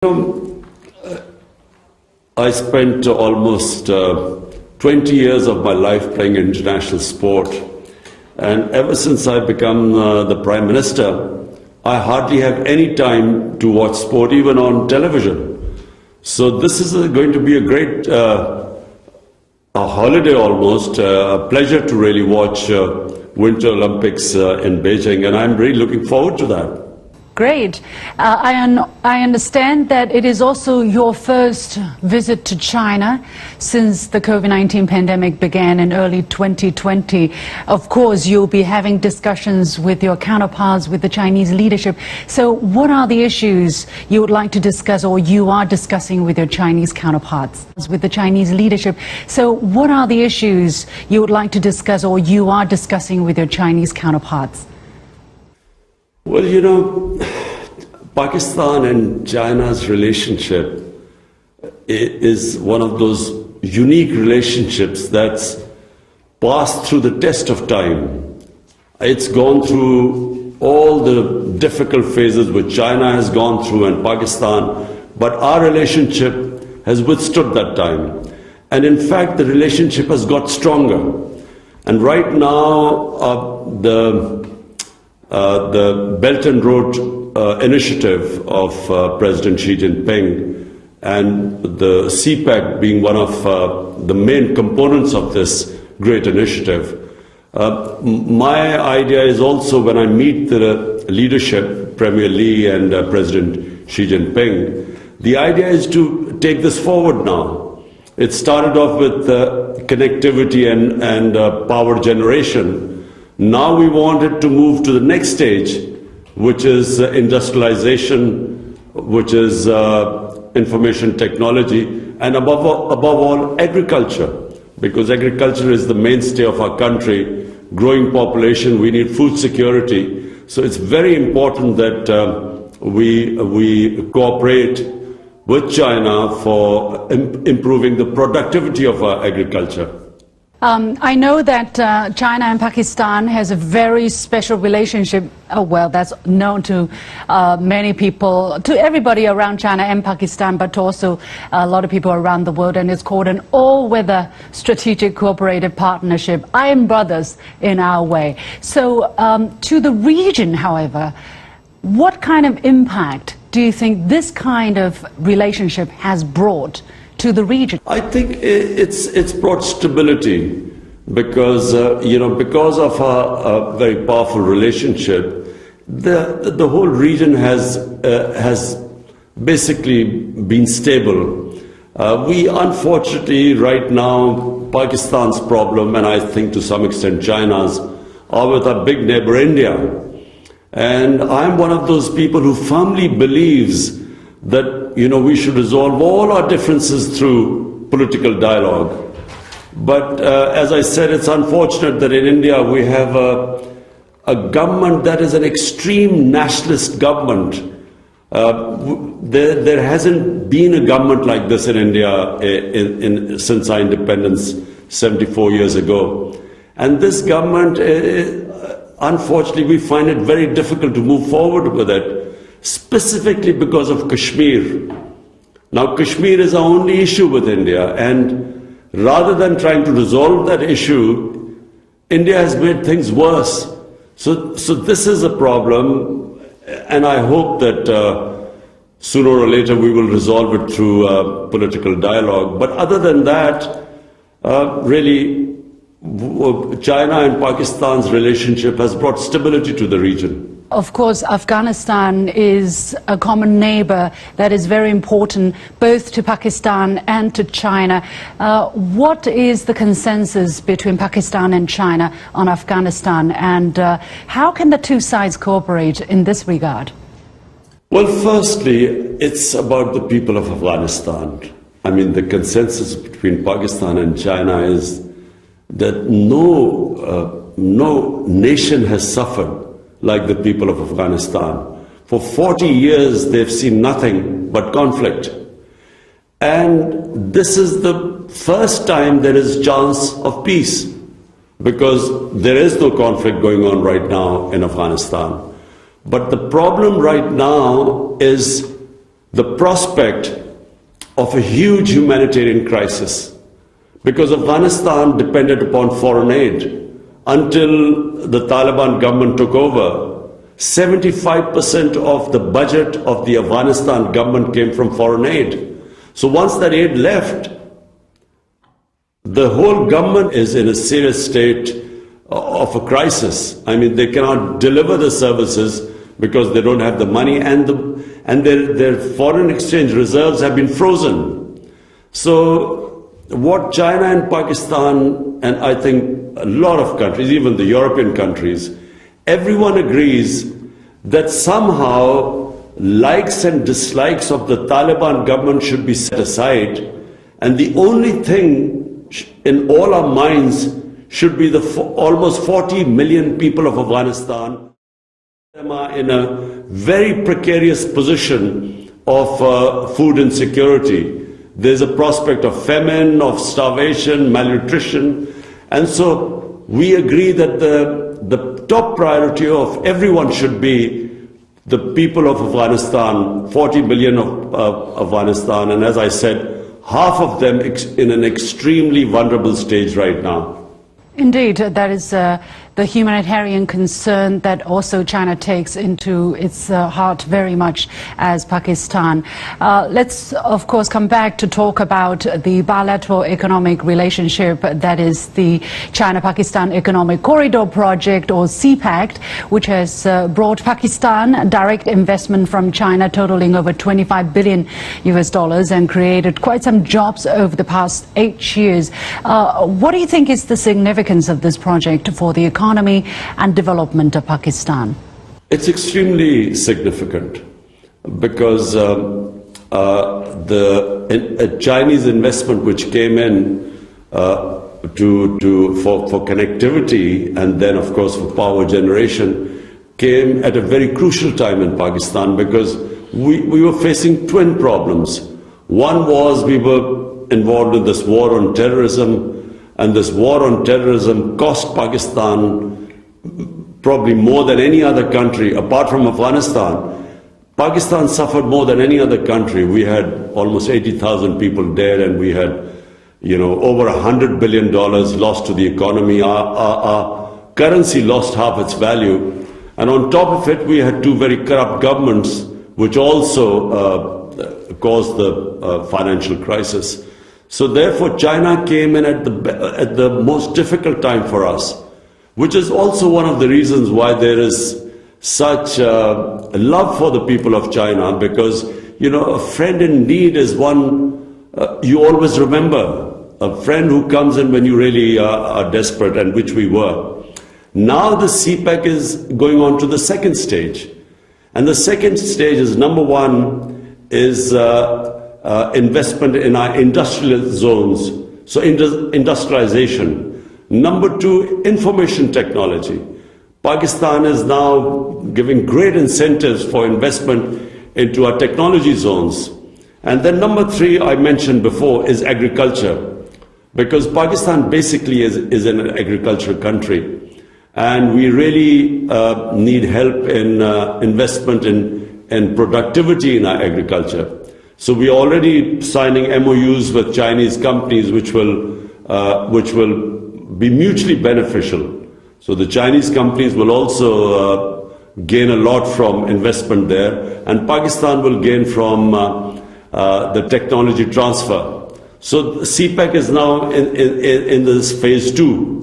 know, I spent almost 20 years of my life playing international sport, and ever since I become the Prime Minister, I hardly have any time to watch sport, even on television. So this is going to be a great a holiday almost, a pleasure to really watch Winter Olympics in Beijing, and I'm really looking forward to that. Great. I understand that it is also your first visit to China since the COVID-19 pandemic began in early 2020. Of course, you'll be having discussions with your counterparts, with the Chinese leadership. So what are the issues you would like to discuss, or you are discussing with your Chinese counterparts, with the Chinese leadership? So what are the issues you would like to discuss, or you are discussing with your Chinese counterparts? Well, you know, Pakistan and China's relationship is one of those unique relationships that's passed through the test of time. It's gone through all the difficult phases which China has gone through and Pakistan, but our relationship has withstood that time. And in fact, the relationship has got stronger. And right now, the Belt and Road initiative of President Xi Jinping and the CPEC being one of the main components of this great initiative. My idea is also, when I meet the leadership, Premier Li and President Xi Jinping, the idea is to take this forward now. It started off with connectivity and power generation. Now we wanted to move to the next stage, which is industrialization, which is information technology, and above all, agriculture, because agriculture is the mainstay of our country. Growing population, we need food security. So it's very important that we cooperate with China for improving the productivity of our agriculture. I know that China and Pakistan has a very special relationship. Well, that's known to many people, to everybody around China and Pakistan, but also a lot of people around the world, and it's called an all-weather strategic cooperative partnership. Iron brothers in our way. So to the region, however, what kind of impact do you think this kind of relationship has brought to the region? I think it's brought stability because, because of a very powerful relationship, the whole region has basically been stable. We unfortunately right now, Pakistan's problem, and I think to some extent China's, are with our big neighbor India. And I'm one of those people who firmly believes that we should resolve all our differences through political dialogue. But as I said, it's unfortunate that in India we have a government that is an extreme nationalist government. There hasn't been a government like this in India since our independence 74 years ago. And this government, unfortunately, we find it very difficult to move forward with it, specifically because of Kashmir. Now, Kashmir is our only issue with India, and rather than trying to resolve that issue, India has made things worse. So this is a problem, and I hope that sooner or later we will resolve it through political dialogue. But other than that, really, China and Pakistan's relationship has brought stability to the region. Of course, Afghanistan is a common neighbor that is very important both to Pakistan and to China. What is the consensus between Pakistan and China on Afghanistan, and how can the two sides cooperate in this regard? Well, firstly, it's about the people of Afghanistan. I mean, the consensus between Pakistan and China is that no nation has suffered like the people of Afghanistan. For 40 years, they've seen nothing but conflict. And this is the first time there is chance of peace, because there is no conflict going on right now in Afghanistan. But the problem right now is the prospect of a huge humanitarian crisis, because Afghanistan depended upon foreign aid. Until the Taliban government took over, 75% of the budget of the Afghanistan government came from foreign aid. So once that aid left, the whole government is in a serious state of a crisis. I mean, they cannot deliver the services because they don't have the money, and their foreign exchange reserves have been frozen. So what China and Pakistan, and I think a lot of countries, even the European countries, everyone agrees that somehow likes and dislikes of the Taliban government should be set aside, and the only thing in all our minds should be the almost 40 million people of Afghanistan are in a very precarious position of food insecurity. There's a prospect of famine, of starvation, malnutrition, and so we agree that the top priority of everyone should be the people of Afghanistan, 40 million of Afghanistan, and as I said, half of them in an extremely vulnerable stage right now. Indeed, that is the humanitarian concern that also China takes into its heart very much as Pakistan. Let's, of course, come back to talk about the bilateral economic relationship, that is the China-Pakistan Economic Corridor Project, or CPEC, which has brought Pakistan direct investment from China totaling over $25 billion and created quite some jobs over the past 8 years. What do you think is the significance of this project for the economy and development of Pakistan? It's extremely significant because the Chinese investment which came in for connectivity and then of course for power generation came at a very crucial time in Pakistan, because we were facing twin problems. One was we were involved in this war on terrorism, and this war on terrorism cost Pakistan probably more than any other country, apart from Afghanistan. Pakistan suffered more than any other country. We had almost 80,000 people dead, and we had, over $100 billion lost to the economy. Our currency lost half its value. And on top of it, we had two very corrupt governments, which also caused the financial crisis. So therefore, China came in at the most difficult time for us, which is also one of the reasons why there is such love for the people of China, because, a friend in need is one you always remember, a friend who comes in when you really are desperate, and which we were. Now the CPEC is going on to the second stage. And the second stage is, number one, is investment in our industrial zones, so industrialization. Number two, information technology. Pakistan is now giving great incentives for investment into our technology zones. And then number three, I mentioned before, is agriculture, because Pakistan basically is an agricultural country. And we really need help in investment in productivity in our agriculture. So we are already signing MOUs with Chinese companies which will be mutually beneficial. So the Chinese companies will also gain a lot from investment there, and Pakistan will gain from the technology transfer. So CPEC is now in this phase 2.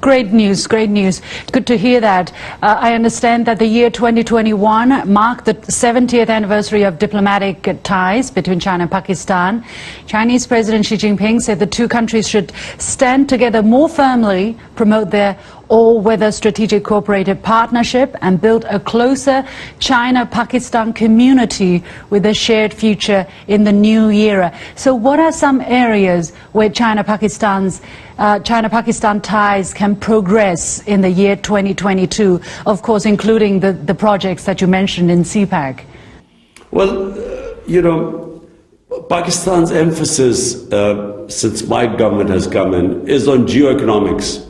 Great news, great news. Good to hear that. I understand that the year 2021 marked the 70th anniversary of diplomatic ties between China and Pakistan. Chinese President Xi Jinping said the two countries should stand together more firmly, promote their all-weather strategic cooperative partnership, and build a closer China-Pakistan community with a shared future in the new era. So what are some areas where China-Pakistan ties can progress in the year 2022, of course including the projects that you mentioned in CPEC? Well, Pakistan's emphasis since my government has come in is on geoeconomics.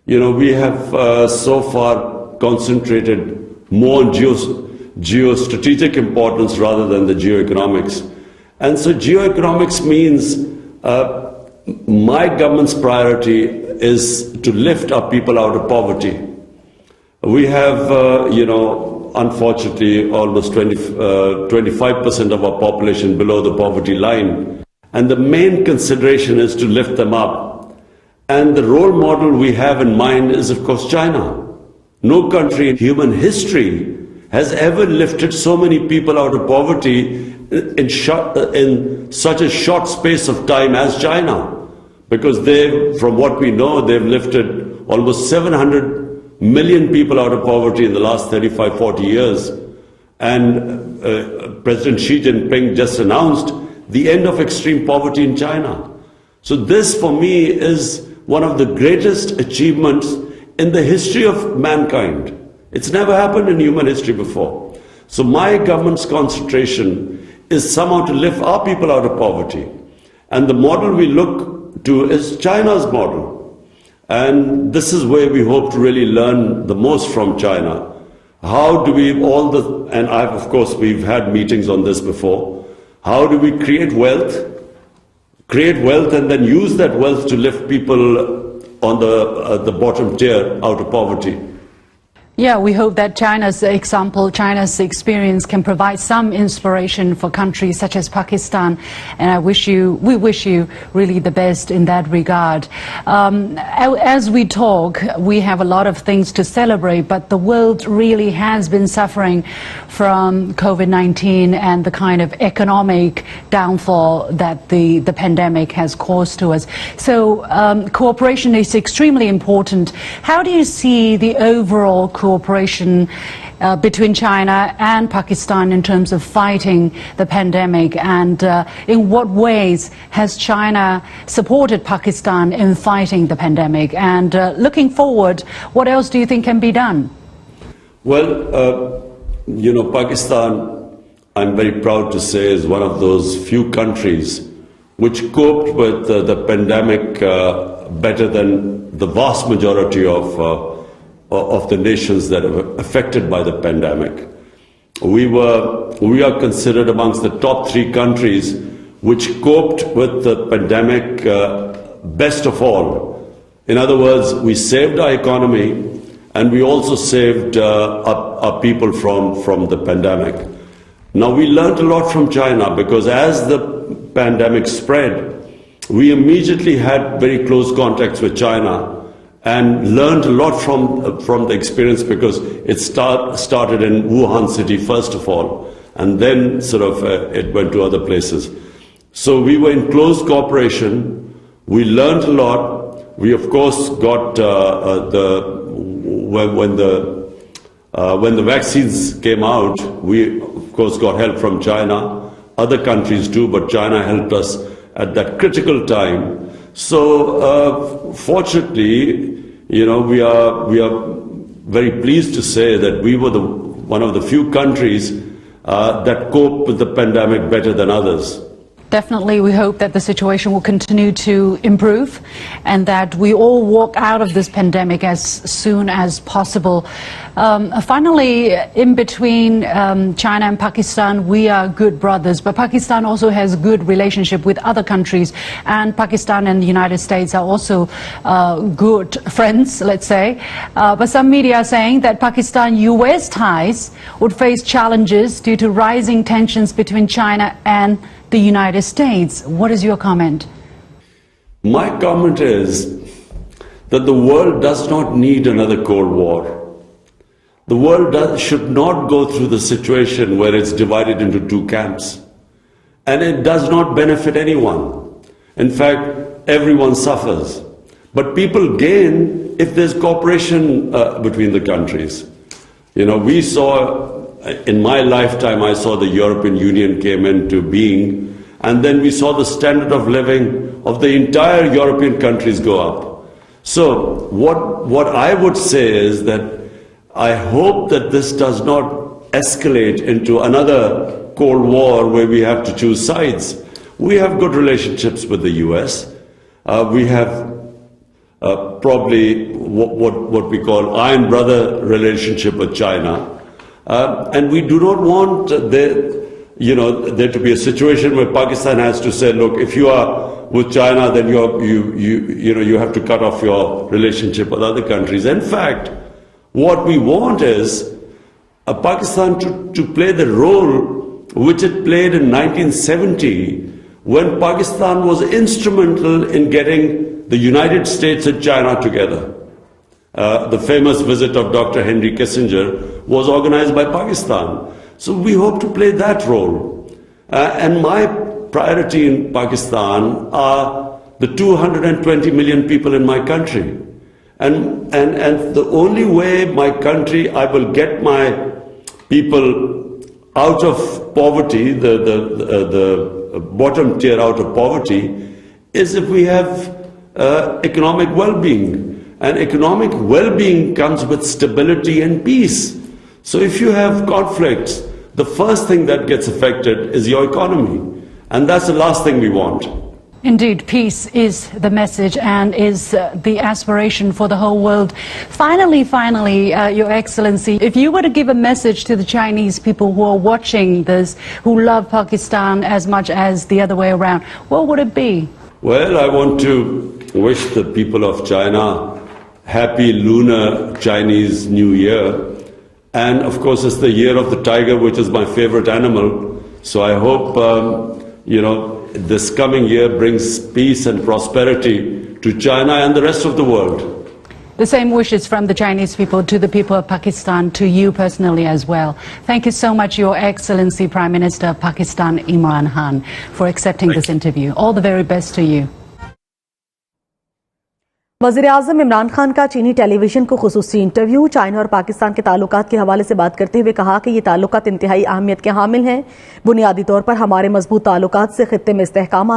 We have so far concentrated more on geostrategic importance rather than the geoeconomics. And so geoeconomics means my government's priority is to lift our people out of poverty. We have, unfortunately, almost 25% of our population below the poverty line. And the main consideration is to lift them up. And the role model we have in mind is, of course, China. No country in human history has ever lifted so many people out of poverty in such a short space of time as China. Because they, from what we know, they've lifted almost 700 million people out of poverty in the last 35, 40 years. And President Xi Jinping just announced the end of extreme poverty in China. So this, for me, is one of the greatest achievements in the history of mankind. It's never happened in human history before. So my government's concentration is somehow to lift our people out of poverty. And the model we look to is China's model. And this is where we hope to really learn the most from China. How do we and of course, we've had meetings on this before. How do we create wealth and then use that wealth to lift people on the bottom tier out of poverty? Yeah, we hope that China's example, China's experience can provide some inspiration for countries such as Pakistan. And we wish you really the best in that regard. As we talk, we have a lot of things to celebrate, but the world really has been suffering from COVID-19 and the kind of economic downfall that the pandemic has caused to us. So cooperation is extremely important. How do you see the overall cooperation between China and Pakistan in terms of fighting the pandemic, and in what ways has China supported Pakistan in fighting the pandemic? And looking forward, what else do you think can be done? Well, Pakistan, I'm very proud to say, is one of those few countries which coped with the pandemic better than the vast majority of the nations that are affected by the pandemic. We are considered amongst the top 3 countries which coped with the pandemic best of all. In other words, we saved our economy and we also saved our people from the pandemic. Now, we learned a lot from China, because as the pandemic spread, we immediately had very close contacts with China and learned a lot from the experience, because it started in Wuhan city first of all, and then it went to other places. So we were in close cooperation. We learned a lot. We of course got when the vaccines came out, we of course got help from China. Other countries too, but China helped us at that critical time. So fortunately, we are very pleased to say that we were one of the few countries that coped with the pandemic better than others. Definitely, we hope that the situation will continue to improve and that we all walk out of this pandemic as soon as possible. Finally, in between China and Pakistan, we are good brothers, but Pakistan also has good relationship with other countries, and Pakistan and the United States are also good friends, let's say. But some media are saying that Pakistan-US ties would face challenges due to rising tensions between China and the United States. What is your comment? My comment is that the world does not need another Cold War. The world should not go through the situation where it's divided into 2 camps. And it does not benefit anyone. In fact, everyone suffers. But people gain if there's cooperation between the countries. We saw, in my lifetime, I saw the European Union came into being, and then we saw the standard of living of the entire European countries go up. So what I would say is that I hope that this does not escalate into another Cold War where we have to choose sides. We have good relationships with the US. We have probably what we call iron brother relationship with China. And we do not want there to be a situation where Pakistan has to say, look, if you are with China, then you have to cut off your relationship with other countries. In fact, what we want is Pakistan to play the role which it played in 1970, when Pakistan was instrumental in getting the United States and China together. The famous visit of Dr. Henry Kissinger was organized by Pakistan. So we hope to play that role. And my priority in Pakistan are the 220 million people in my country. And the only way my country, I will get my people out of poverty, the bottom tier out of poverty, is if we have economic well-being. And economic well-being comes with stability and peace. So if you have conflicts, the first thing that gets affected is your economy. And that's the last thing we want. Indeed, peace is the message and is the aspiration for the whole world. Finally, Your Excellency, if you were to give a message to the Chinese people who are watching this, who love Pakistan as much as the other way around, what would it be? Well, I want to wish the people of China happy Lunar Chinese New Year. And of course, it's the year of the tiger, which is my favorite animal. So I hope, this coming year brings peace and prosperity to China and the rest of the world. The same wishes from the Chinese people to the people of Pakistan, to you personally as well. Thank you so much, Your Excellency, Prime Minister of Pakistan, Imran Khan, for accepting this interview. All the very best to you. वज़ीर-ए-आज़म इमरान खान का चीनी television को खुसूसी interview. China और पाकिस्तान के ताल्लुकात के हवाले से बात करते हुए कहा कि ये ताल्लुकात इंतहाई अहमियत के हामिल हैं। बुनियादी तौर पर हमारे मजबूत ताल्लुकात से खित्ते में इस्तेहकाम